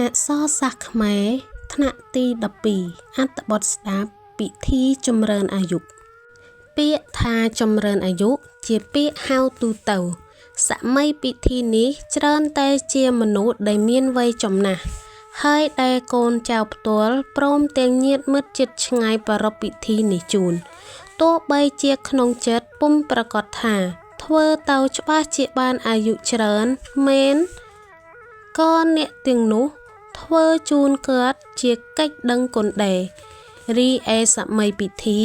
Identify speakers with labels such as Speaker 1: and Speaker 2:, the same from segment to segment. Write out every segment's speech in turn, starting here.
Speaker 1: អក្សរសាស្ត្រខ្មែរថ្នាក់ទី12អត្ថបទស្ដាប់ពិធីចម្រើនអាយុពាក្យថាចម្រើនអាយុជាពាក្យហៅទូទៅសម័យពិធីនេះច្រើនតែជាមនុស្សដែលមានវ័យចំណាស់ហើយដែលកូនចៅផ្ទាល់ព្រមទាំងញាតិមិត្តជិតឆ្ងាយប្រារព្ធពិធីនេះជូនទោះបីជាក្នុងចិត្តពុំប្រកាសថាធ្វើទៅច្បាស់ជាបានអាយុច្រើនមែនក៏អ្នកទាំងនោះធ្វើជូនគាត់ជាកិច្ចដឹងគុណដែររីឯសម័យពិធី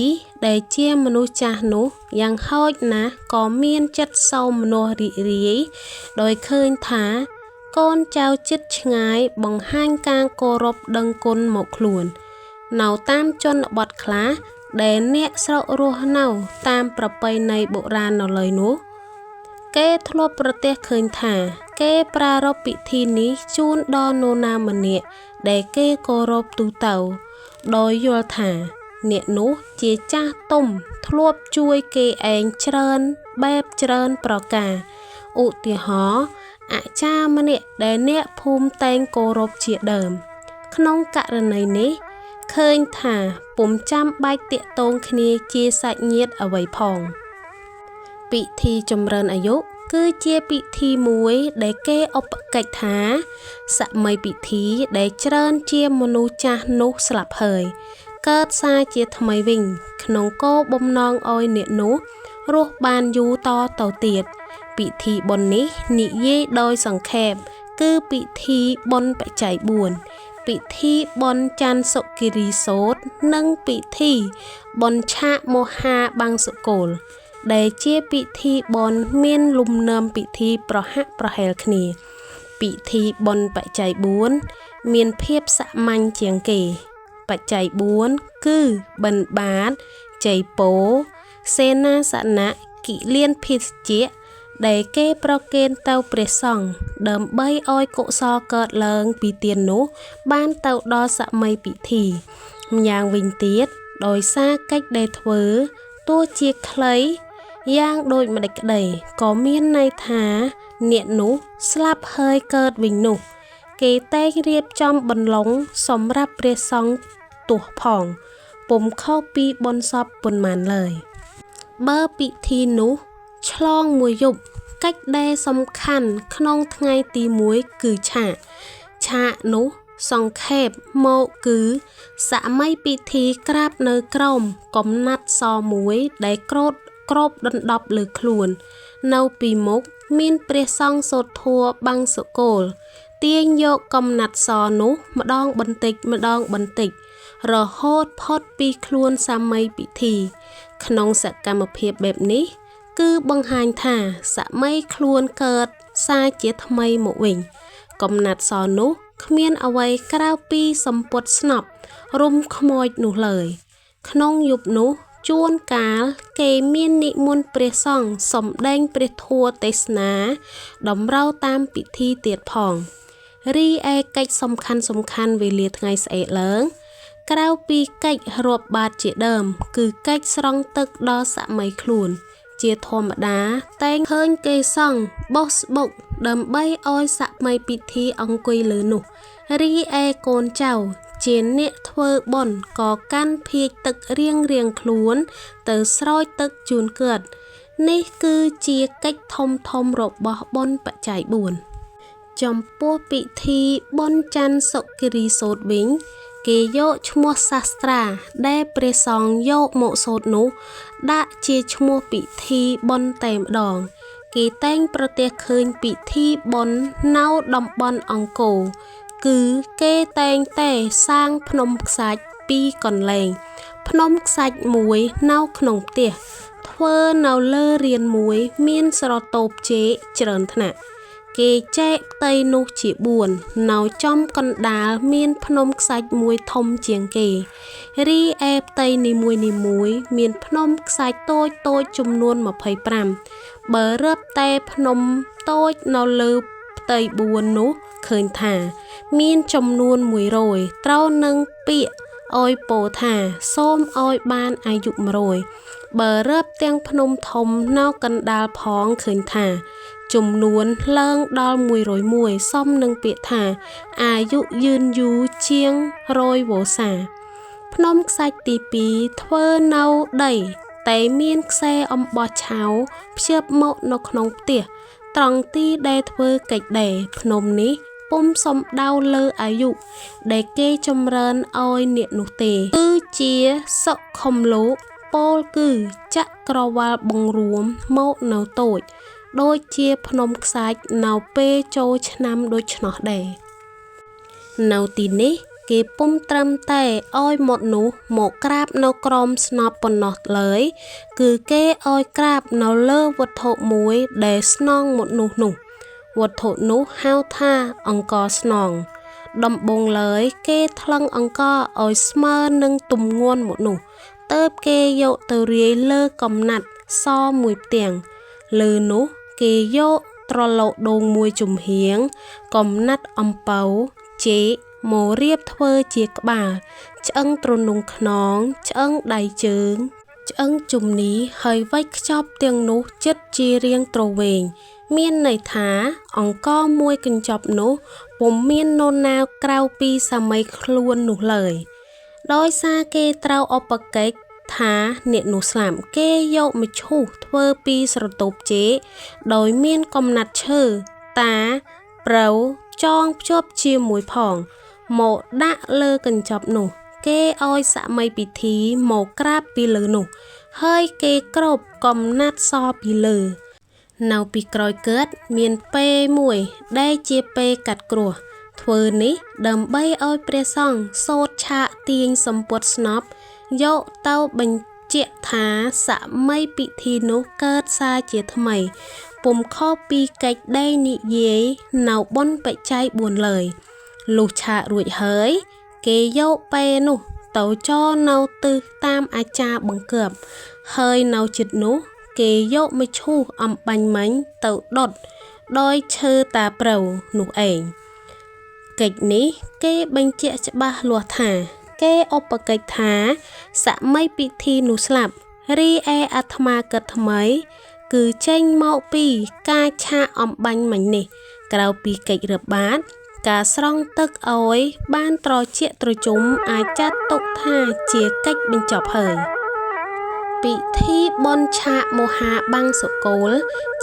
Speaker 1: ដែលជាមនុស្សចាស់នោះយ៉ាងហោចណាស់ក៏មានចិត្តសោមនស្សរីករាយដោយឃើញថាកូនចៅជិតឆ្ងាយបង្ហាញការគោរពដឹងគុណមកខ្លួននៅតាមជនបទខ្លះដែលអ្នកស្រុករស់នៅតាមប្រពៃណីបុរាណនៅឡើយនោះគេធ្លាប់ប្រទះឃើញថាគេប្រារព្ធពិធីនេះជូនដល់នរណាម្នាក់ដែលគេគោរពទូទៅដោយយល់ថាអ្នកនោះជាចាស់ទុំធ្លាប់ជួយគេឯងច្រើនបែបច្រើនប្រការឧទាហរណ៍អាចារ្យម្នាក់ដែលអ្នកភូមិតែងគោរពជាដើមក្នុងករណីនេះឃើញថាពុំចាំបាច់តាក់ទងគ្នាជាសាច់ញាតិអ្វីផងពិធីចម្រើនអាយុគឺជាពិធីមួយដែលគេឧបកិច្ចថាសម័យពិធីដែលច្រើនជាមនុស្សចាស់នោះស្លាប់ហើយកើតសារជាថ្មីវិញក្នុងគោលបំណងឲ្យអ្នកនោះរស់បានយូរតទៅទៀតពិធីបុណ្យនេះនិយាយដោយសង្ខេបគឺពិធីបុណ្យបច្ច័យ4ពិធីបុណ្យច័ន្ទសុគិរីសូត្រនិងពិធីបុណ្យឆាកមហាបង្សុកូលដែលជាពិធីបុណ្យមានលំនាំពិធីប្រហាក់ប្រហែលគ្នាពិធីបុណ្យបច្ច័យ4មានភាពសាមញ្ញជាងគេបច្ច័យ4គឺបិណ្ឌបាតចីពោសេនាសនៈគិលានភិស្ជៈដែលគេប្រគេនទៅព្រះសង្ឃដើម្បីឲ្យកុសលកើតឡើងពីទាននោះបានទៅដល់សម័យពិធីម្យ៉ាងវិញទៀតដោយសារកិច្ចដែលធ្វើទោះជាខ្លីយ៉ាងដូចម្ដេចក្ដីក៏មានន័យថាអ្នកនោះស្លាប់ហើយកើតវិញនោះគេតែងរៀបចំបន្លុងសម្រាប់ព្រះសង្ឃទោះផងពុំខុសពីបុណ្យសពប៉ុន្មានឡើយបើពិធីនោះឆ្លងមួយយប់កិច្ចដែលសំខាន់ក្នុងថ្ងៃទី1គឺឆាកនោះសង្ខេបមកគឺសម័យពិធីក្រាបនៅក្រោមកំណាត់សមួយដែលគ្របដណ្ដប់លើខ្លួននៅពីមុខមានព្រះសង្ឃសូត្រធម៌បង្សុកូលទាញយកកំណាត់សនោះម្ដងបន្តិចរហូតផុតពីខ្លួនសម័យពិធីក្នុងសកម្មភាពបែបនេះគឺបង្ហាញថាសម័យខ្លួនកើតសារជាថ្មីមកវិញកំណាត់សនោះគ្មានអ្វីក្រៅពីសម្ពត់ស្នប់រុំខ្មោចនោះឡើយក្នុងយប់នោះជួនកាលគេមាននិមន្តព្រះសង្ឃសម្ដែងព្រះធម៌ទេសនាតម្រូវតាមពិធីទៀតផងរីឯកិច្ចសំខាន់វេលាថ្ងៃស្អែកឡើងក្រៅពីកិច្ចរាប់បាតជាដើមគឺកិច្ចស្រង់ទឹកដល់សម័យខ្លួនជាធម្មតាតែងឃើញគេសង់បោះស្បុកដើម្បីឲ្យសម័យពិធីអង្គុយលើនោះរីឯកូនចៅជាអ្នកធ្វើបុណ្យក៏កាន់ភាជន៍ទឹករៀងខ្លួនទៅស្រោចទឹកជូនគាត់នេះគឺជាកិច្ចធំរបស់បុណ្យបច្ច័យ4ចំពោះពិធីបុណ្យច័ន្ទសុគិរីសូត្រវិញគេយកឈ្មោះសាស្ត្រាដែលព្រះសង្ឃយកមកសូត្រនោះដាក់ជាឈ្មោះពិធីបុណ្យតែម្ដងគេតែងប្រទះឃើញពិធីបុណ្យនៅតំបន់អង្គរគឺគេតែងតែសាងភ្នំខ្សាច់2កន្លែងភ្នំខ្សាច់មួយនៅក្នុងផ្ទះធ្វើនៅលើរានមួយមានស្រតូបចេកច្រើនថ្នាក់គេចែកផ្ទៃនោះជា4នៅចំកណ្ដាលមានភ្នំខ្សាច់មួយធំជាងគេរីឯផ្ទៃនីមួយមានភ្នំខ្សាច់តូចចំនួន25បើរឹបតែភ្នំតូចនៅលើផ្ទៃ4នោះឃើញថាមានចំនួន100ត្រូវនឹងពាក្យអោយពោថាសូមអោយបានអាយុ100បើរឹបទាំងភ្នំធំនៅកណ្ដាលផងឃើញថា ចំនួនឡើងដល់101សមនឹងពាក្យថាអាយុយឺនយូរជាង100វស្សាភ្នំខ្សាច់ទី2ធ្វើនៅដីតែមានខ្សែអំបោះឆៅភ្ជាប់មកនៅក្នុងផ្ទះត្រង់ទីដែលធ្វើកិច្ចដែរភ្នំនេះពុំសំដៅលើអាយុដែលគេចម្រើនឲ្យអ្នកនោះទេគឺជាសុខុមលោកពោលគឺចក្រវាលបង្រួមមកនៅតូចដូចជាភ្នំខ្សាច់នៅពេលចូលឆ្នាំដូច្នោះដែរនៅទីនេះគេពុំត្រឹមតែឲ្យមកនោះមកក្រាបនៅក្រោមស្នប់ប៉ុណ្ណោះឡើយគឺគេឲ្យក្រាបនៅលើវត្ថុមួយដែលស្នងមកនោះវត្ថុនោះហៅថាអង្ករស្នងដំបងឡើយគេថ្លឹងអង្ករឲ្យស្មើនឹងទម្ងន់មកនោះទើបគេយកទៅរាយលើកំណាត់សមួយផ្ទាំងលើនោះគេយកត្រឡោកដូងមួយជំហៀងកំណាត់អំពៅចេកមករៀបធ្វើជាក្បាលឆ្អឹងទ្រនុងខ្នងឆ្អឹងដៃជើងឆ្អឹងជំនីហើយវែកខ្ចប់ទាំងនោះចិត្តជារៀងទ្រវែងមានន័យថាអង្គមួយកញ្ចប់នោះពុំមាននរណាក្រៅពីសាមីខ្លួននោះឡើយដោយសារគេត្រូវឧបកិច្ចថាអ្នកនោះស្លាប់គេយកមឈូសធ្វើពីស្រទប់ចេកដោយមានកំណាត់ឈើតាប្រៅចងភ្ជាប់ជាមួយផងមកដាក់លើកញ្ចប់នោះគេឲ្យសាមីពិធីមកក្រាបពីលើនោះហើយគេគ្របកំណាត់សពីលើនៅពីក្រោយកើតមានពេលមួយដែលជាពេលកាត់គ្រោះធ្វើនេះដើម្បីឲ្យព្រះសង្ឃសូត្រឆាកទាញសម្ពុតស្នប់យកទៅបញ្ជាក់ថាសម័យពិធីនោះកើតសារជាថ្មីពុំខុសពីកិច្ចដែលនិយាយនៅបុណ្យបច្ច័យ4ឡើយលុះឆាករួចហើយគេយកពេលនោះទៅចោលនៅទិសតាមអាចារ្យបង្គាប់ហើយនៅជិតនោះគេយកមឈូសអំបាញ់មាញ់ទៅដុតដោយឈើតាប្រៅនោះឯងកិច្ចនេះគេបញ្ជាក់ច្បាស់លាស់ថាគេឧបកិច្ចថាសម័យពិធីនោះស្លាប់រីឯអាត្មាគិតថ្មីគឺចេញមកពីការឆាកអំបាញ់មាញ់នេះក្រៅពីកិច្ចរបាតការស្រង់ទឹកឲ្យបានត្រជាក់ត្រជុំអាចចាត់ទុកថាជាកិច្ចបញ្ចប់ហើយពិធីបុណ្យឆាកមហាបង្សុកូល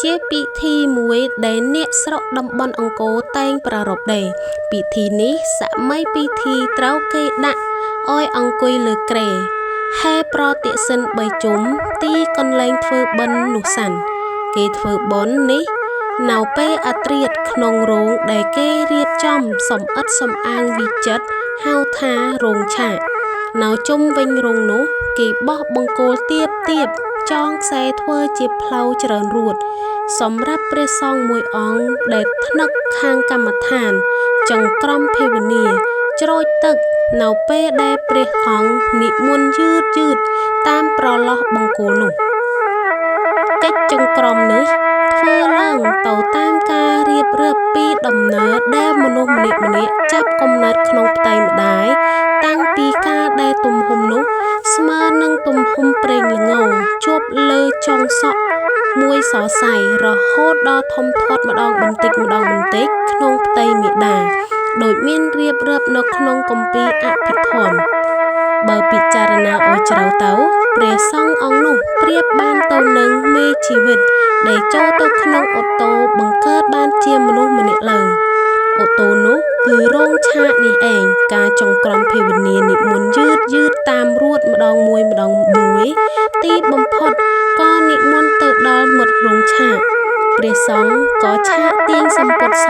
Speaker 1: ជាពិធីមួយដែលអ្នកស្រុកតំបន់អង្គរតែងប្រារព្ធដែរពិធីនេះសម័យពិធីត្រូវគេដាក់ឲ្យអង្គុយលើគ្រែហែប្រតិសិន3ជុំទីកន្លែងធ្វើបិណ្ឌនោះសិនគេធ្វើបុណ្យនេះនៅពេលអត្រាតក្នុងរោងដែលគេរៀបចំសំអិតសំអាងវិចិត្រហៅថារោងឆាកនៅជុំវិញរោងនោះគេបោះបង្គោលទៀបចងខ្សែធ្វើជាផ្លូវច្រើនរួតសម្រាប់ព្រះសង្ឃមួយអង្គដែលថ្នាក់ខាងកម្មដ្ឋានចង្ក្រមភាវនាច្រូចទឹកនៅពេលដែលព្រះអង្គនិមន្តយឺតតាមប្រឡោះបង្គោលនោះកិច្ចចង្ក្រមនេះធ្វើឡើងទៅតាមការរៀបរាប់ពីដំណើរដែលមនុស្សម្នាក់ចាប់កំណើតក្នុងផ្ទៃម្ដាយតាំងពីការដែលទំហំនោះស្មើនឹងទំហំប្រេងល្ងជាប់លើចុងសក់មួយសរសៃរហូតដល់ធំធាត់ម្ដងបន្តិចក្នុងផ្ទៃមាតាដោយមានរៀបរាប់នៅក្នុងគម្ពីរអភិធម្មបើពិចារណាឲ្យជ្រៅទៅព្រះសង្ឃអង្គនោះប្រៀបបានទៅនឹងមេជីវិតដែលចូលទៅក្នុងអូតូបង្កើតបានជាមនុស្សម្នាក់ឡើងអូតូនោះគឺរោងឆាកនេះឯងការចង្ក្រមភាវនានិមន្តយឺតតាមរួតម្ដងមួយទីបំផុតក៏និមន្តទៅដល់មាត់រោងឆាកព្រះសង្ឃក៏ឆាកទាញសម្ពុតស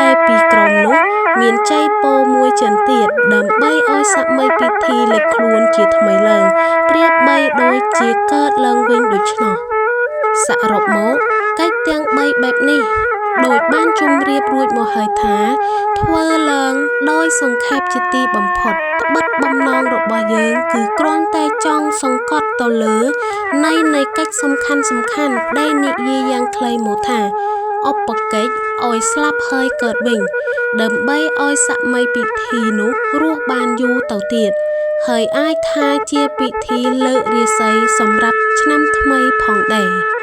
Speaker 1: ដែលពីក្រោមនោះមានចៃពោមួយចិនទៀតដើម្បីឲ្យសម័យពិធីលេចខ្លួនជាថ្មីឡើងប្រៀបបីដូចជាកើតឡើងវិញដូច្នោះសរុបមកកិច្ចទាំង3បែបនេះដោយបានជម្រាបរួចមកហើយថាធ្វើឡើងដោយសង្ខេបជាទីបំផុតត្បិតបំណងរបស់យើងគឺគ្រាន់តែចង់សង្កត់ទៅលើនៃកិច្ចសំខាន់ដែលនិយាយយ៉ាងខ្លីមកថាឧបកិច្ចឲ្យស្លាប់ហើយកើតវិញដើម្បីឲ្យសម័យពិធីនោះរស់បានយូរទៅទៀតហើយអាចថាជាពិធីលើករាសីសម្រាប់ឆ្នាំថ្មីផងដែរ